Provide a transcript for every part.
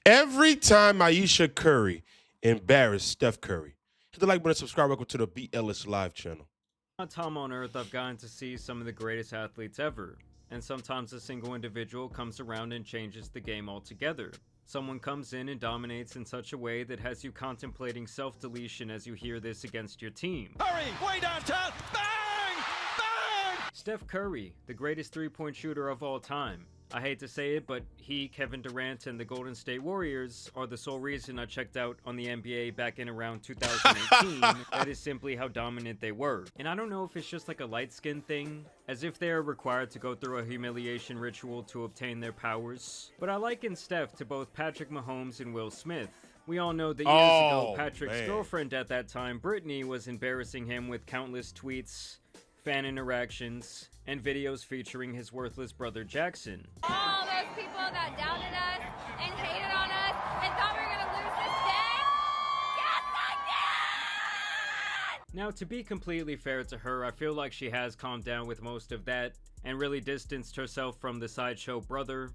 Every time Ayesha Curry embarrassed Steph Curry, hit the like button, subscribe, welcome to the BLS Live channel. On time on Earth, I've gotten to see some of the greatest athletes ever, and sometimes a single individual comes around and changes the game altogether. Someone comes in and dominates in such a way that has you contemplating self-deletion as you hear this against your team. Curry, way downtown, bang! Bang! Steph Curry, the greatest three-point shooter of all time. I hate to say it, but he, Kevin Durant, and the Golden State Warriors are the sole reason I checked out on the NBA back in around 2018. That is simply how dominant they were. And I don't know if it's just like a light-skin thing, as if they are required to go through a humiliation ritual to obtain their powers. But I liken Steph to both Patrick Mahomes and Will Smith. We all know that years ago, Patrick's girlfriend at that time, Brittany, was embarrassing him with countless tweets, fan interactions, and videos featuring his worthless brother Jackson. All those people that doubted us and hated on us and thought we were gonna lose this day, yes I did! Now, to be completely fair to her, I feel like she has calmed down with most of that and really distanced herself from the sideshow brother.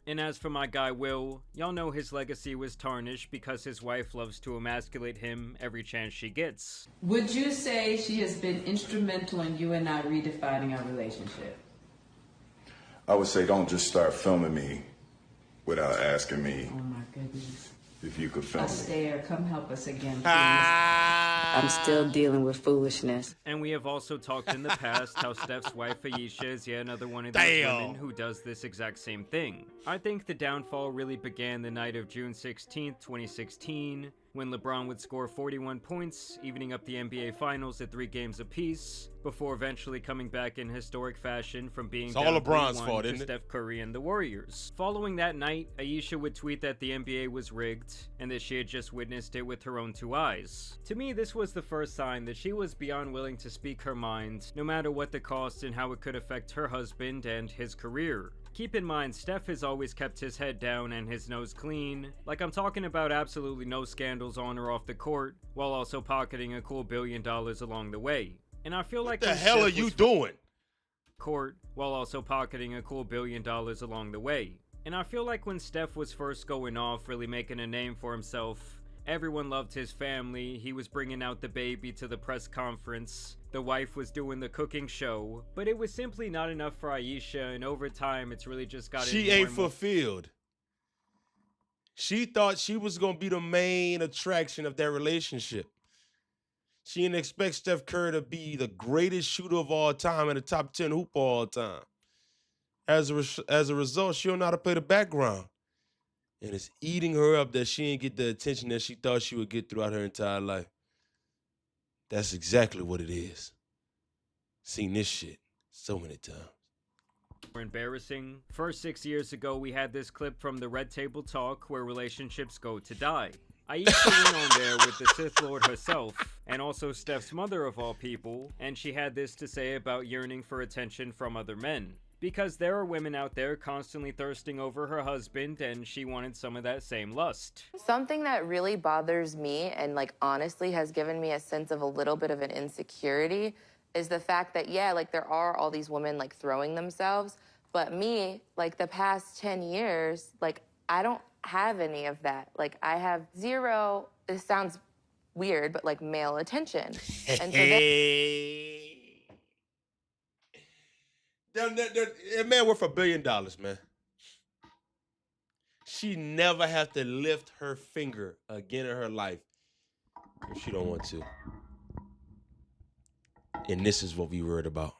And as for my guy Will, y'all know his legacy was tarnished because his wife loves to emasculate him every chance she gets. Would you say she has been instrumental in you and I redefining our relationship? I would say don't just start filming me without asking me Oh my goodness. if you could film me. Astaire, come help us again, please. I'm still dealing with foolishness. And we have also talked in the past how Steph's wife Ayesha is yet another one of these women who does this exact same thing. I think the downfall really began the night of June 16th, 2016, when LeBron would score 41 points, evening up the NBA Finals at 3 games apiece, before eventually coming back in historic fashion from being It's all down LeBron's 3-1 fault, to isn't it? Steph Curry and the Warriors. Following that night, Ayesha would tweet that the NBA was rigged, and that she had just witnessed it with her own 2 eyes. To me, this was the first sign that she was beyond willing to speak her mind, no matter what the cost and how it could affect her husband and his career. Keep in mind, Steph has always kept his head down and his nose clean. Like, I'm talking about absolutely no scandals on or off the court, while also pocketing a cool $1 billion along the way. And I feel like What the when hell Steph are you was doing? court, while also pocketing a cool $1 billion along the way. And I feel like when Steph was first going off, really making a name for himself, everyone loved his family, he was bringing out the baby to the press conference, the wife was doing the cooking show, but it was simply not enough for Ayesha, and over time it's really just gotten She more ain't and more. fulfilled. She thought she was going to be the main attraction of their relationship. She didn't expect Steph Curry to be the greatest shooter of all time and a top 10 hooper of all time. As a result, she don't know how to play the background. And it's eating her up that she didn't get the attention that she thought she would get throughout her entire life. That's exactly what it is. Seen this shit so many times. Embarrassing. First, 6 years ago, we had this clip from the Red Table Talk where relationships go to die. Ayesha went on there with the Sith Lord herself, and also Steph's mother of all people, and she had this to say about yearning for attention from other men. Because there are women out there constantly thirsting over her husband, and she wanted some of that same lust. Something that really bothers me and like honestly has given me a sense of a little bit of an insecurity is the fact that, yeah, like there are all these women like throwing themselves, but me, like the past 10 years, like I don't have any of that. Like I have zero, this sounds weird, but like male attention. And so That man worth $1 billion, man. She never have to lift her finger again in her life if she don't want to. And this is what we worried about.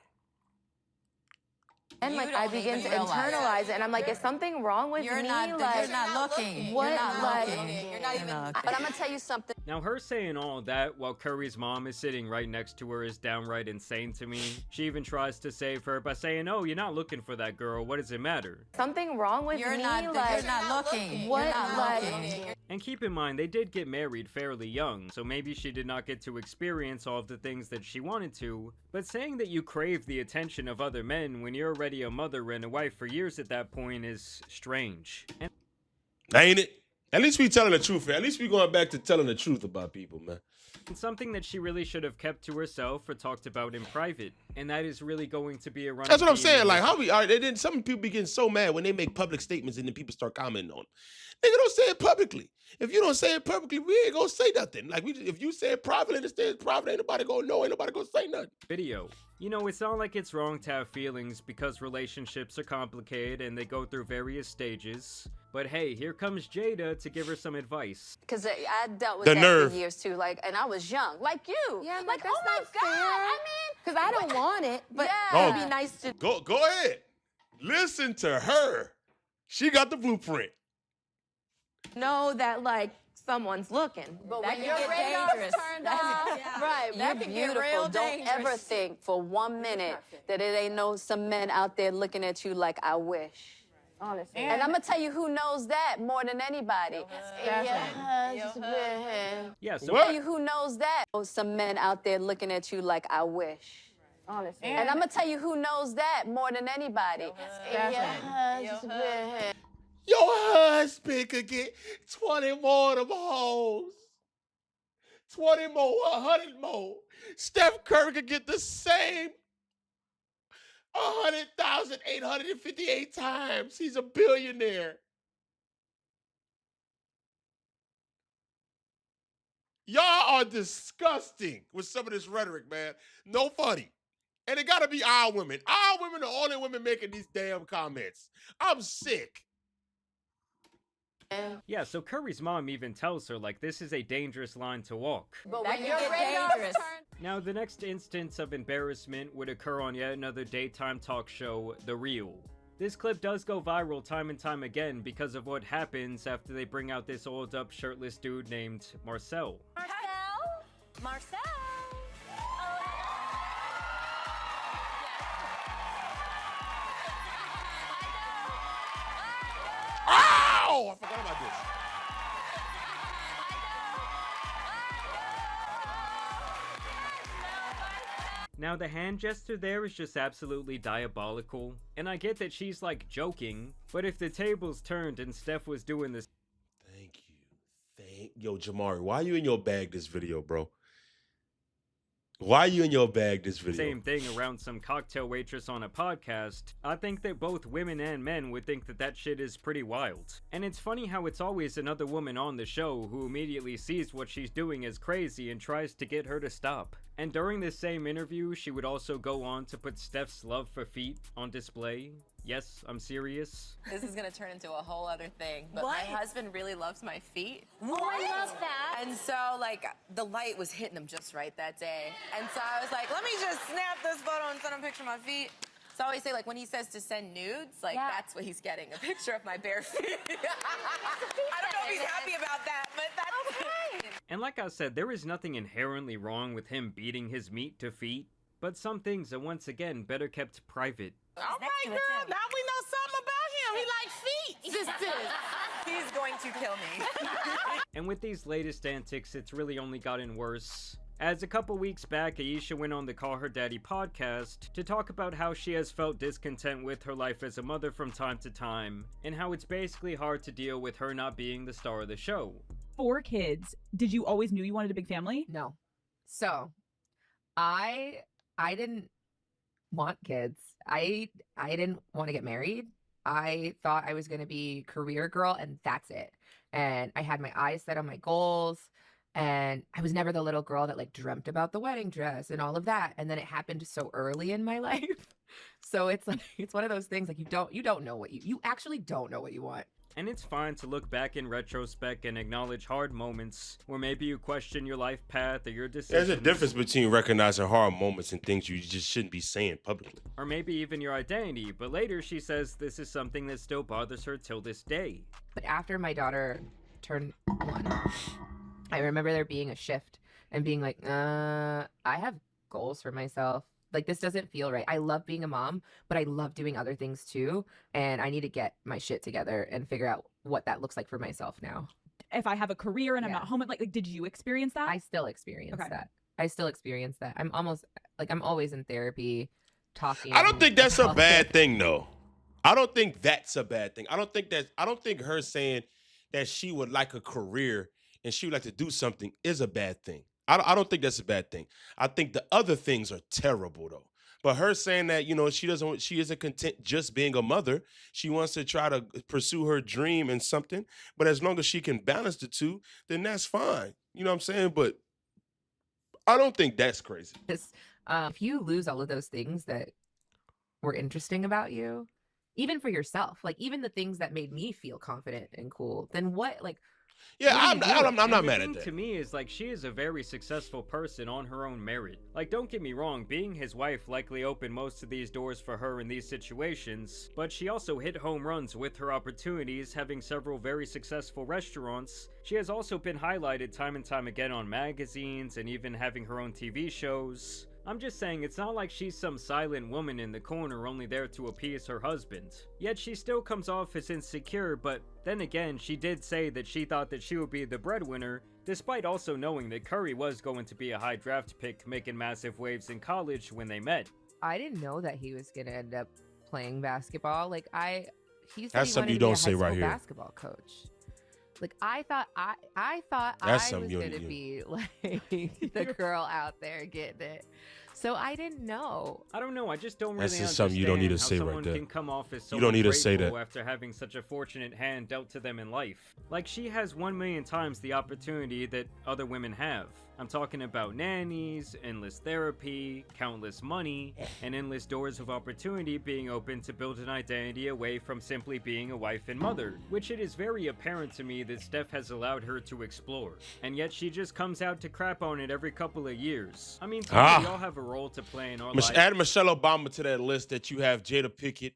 and like I begin to internalize it, and I'm like, is something wrong with me? You're Like, not looking. what? You're not Like, looking. You're not even. But I'm gonna tell you something. Now, her saying all that while Curry's mom is sitting right next to her is downright insane to me. She even tries to save her by saying, "Oh, you're not looking for that girl. What does it matter?" something wrong with You're me? not. Like, You're not looking. what? You're not Like, looking. And keep in mind, they did get married fairly young, so maybe she did not get to experience all of the things that she wanted to, but saying that you crave the attention of other men when you're already a mother and a wife for years at that point is strange. And Ain't it? At least we telling the truth here. At least we going back to telling the truth about people, man. And something that she really should have kept to herself or talked about in private. And that is really going to be a running That's what I'm theme saying. in Like, this- how we are. Then some people be getting so mad when they make public statements and then people start commenting on them. Nigga, don't say it publicly. If you don't say it publicly, we ain't gonna say nothing. Like, if you say it privately and it stays private, ain't nobody gonna know. Ain't nobody gonna say nothing. video. You know, it's not like it's wrong to have feelings because relationships are complicated and they go through various stages. But hey, here comes Jada to give her some advice. Because I dealt with The that nerve. for years too. Like, and I was young, like you. Yeah, like, that's oh my not God. fair. I mean, Because I don't want it, but yeah. it'd be nice to. Go ahead. Listen to her. She got the blueprint. Know that like someone's looking. But That when can your get radar's dangerous. turned off, right? You're That can get beautiful. real Don't dangerous. Don't ever think for 1 minute that it ain't no some men out there looking at you like I wish. Honestly. And I'm gonna tell you who knows that more than anybody. Yeah, so What? Tell you who knows that. Some men out there looking at you like I wish. Honestly. And I'm gonna tell you who knows that more than anybody. Your husband could get 20 more of them hoes. 20 more, 100 more. Steph Curry could get the same 100,858 times. He's a billionaire. Y'all are disgusting with some of this rhetoric, man. No funny. And it gotta be our women. Our women are the only women making these damn comments. I'm sick. yeah, so Curry's mom even tells her like this is a dangerous line to walk. But That when can your get radar's dangerous. turned Now, the next instance of embarrassment would occur on yet another daytime talk show, The Real. This clip does go viral time and time again because of what happens after they bring out this old up shirtless dude named Marcel. Marcel. Ow! I forgot about this. Now, the hand gesture there is just absolutely diabolical, and I get that she's like joking, but if the tables turned and Steph was doing this, Thank you. Yo, Jamari, why you in your bag this video, bro? Why you in your bag this video? same thing around some cocktail waitress on a podcast, I think that both women and men would think that that shit is pretty wild. And it's funny how it's always another woman on the show who immediately sees what she's doing as crazy and tries to get her to stop. And during this same interview, she would also go on to put Steph's love for feet on display. Yes, I'm serious. This is gonna turn into a whole other thing, but my husband really loves my feet. Oh, I love that. And so, like, the light was hitting him just right that day. And so I was like, let me just snap this photo and send him a picture of my feet. So I always say, like, when he says to send nudes, like, Yeah. that's what he's getting, a picture of my bare feet. I don't know if he's happy about that, but that's okay. And like I said, there is nothing inherently wrong with him beating his meat to feet, but some things are once again better kept private. Oh my girl, now we know something about him. He likes feet, sisters. He's going to kill me. And with these latest antics, it's really only gotten worse. As a couple weeks back, Ayesha went on the Call Her Daddy podcast to talk about how she has felt discontent with her life as a mother from time to time, and how it's basically hard to deal with her not being the star of the show. 4 kids. Did you always knew you wanted a big family? No. So, I didn't want kids. I didn't want to get married. I thought I was going to be career girl and that's it. And I had my eyes set on my goals and I was never the little girl that like dreamt about the wedding dress and all of that. And then it happened so early in my life. So it's like it's one of those things like you don't know what you actually don't know what you want. And it's fine to look back in retrospect and acknowledge hard moments where maybe you question your life path or your decisions. There's a difference between recognizing hard moments and things you just shouldn't be saying publicly. Or maybe even your identity, but later she says this is something that still bothers her till this day. But after my daughter turned 1, I remember there being a shift and being like, I have goals for myself. Like, this doesn't feel right. I love being a mom, but I love doing other things too. And I need to get my shit together and figure out what that looks like for myself now. If I have a career and I'm Yeah. not home, like did you experience that? I still experience Okay. that. I still experience that. I'm always in therapy talking. I don't think that's a about bad it. thing, though. I don't think that's a bad thing. I don't think her saying that she would like a career and she would like to do something is a bad thing. I don't think that's a bad thing. I think the other things are terrible though. But her saying that, she isn't content just being a mother. She wants to try to pursue her dream and something. But as long as she can balance the two, then that's fine. You know what I'm saying? But I don't think that's crazy. If you lose all of those things that were interesting about you, even for yourself, like even the things that made me feel confident and cool, then what, like, Yeah, what are you I'm doing? not The mad thing at that. to me is like she is a very successful person on her own merit. Like, don't get me wrong, being his wife likely opened most of these doors for her in these situations, but she also hit home runs with her opportunities, having several very successful restaurants. She has also been highlighted time and time again on magazines and even having her own TV shows. I'm just saying, it's not like she's some silent woman in the corner only there to appease her husband. Yet she still comes off as insecure, but then again, she did say that she thought that she would be the breadwinner, despite also knowing that Curry was going to be a high draft pick making massive waves in college when they met. I didn't know that he was gonna end up playing basketball. Like he said That's he something wanted you to be a don't say high right school here. basketball coach. Like I thought I That's was something you gonna don't- be like the girl out there getting it. So I didn't know. I don't know, I just don't really That's understand just something you don't need to how say right someone there. can come off as so You don't need to say ungrateful that. after having such a fortunate hand dealt to them in life. Like, she has 1,000,000 times the opportunity that other women have. I'm talking about nannies, endless therapy, countless money, and endless doors of opportunity being open to build an identity away from simply being a wife and mother, which it is very apparent to me that Steph has allowed her to explore. And yet she just comes out to crap on it every couple of years. I mean, to me, we all have a role to play in our life. Add Michelle Obama to that list that you have Jada Pickett.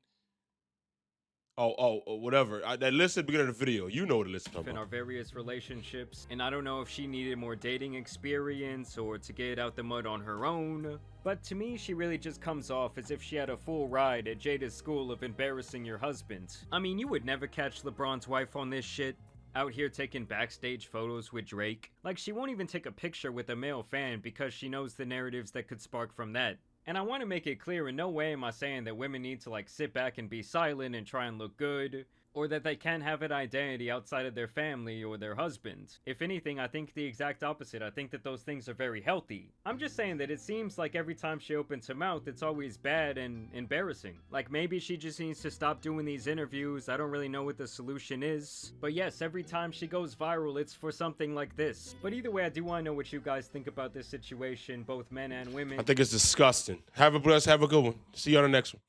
Whatever. That list at the beginning of the video. You know what the list is talking in our about. various relationships, and I don't know if she needed more dating experience or to get out the mud on her own, but to me she really just comes off as if she had a full ride at Jada's school of embarrassing your husband. I mean, you would never catch LeBron's wife on this shit, out here taking backstage photos with Drake. Like, she won't even take a picture with a male fan because she knows the narratives that could spark from that. And I want to make it clear, in no way am I saying that women need to like sit back and be silent and try and look good, or that they can't have an identity outside of their family or their husband. If anything, I think the exact opposite. I think that those things are very healthy. I'm just saying that it seems like every time she opens her mouth, it's always bad and embarrassing. Like, maybe she just needs to stop doing these interviews. I don't really know what the solution is. But yes, every time she goes viral, it's for something like this. But either way, I do want to know what you guys think about this situation, both men and women. I think it's disgusting. Have a good one. See you on the next one.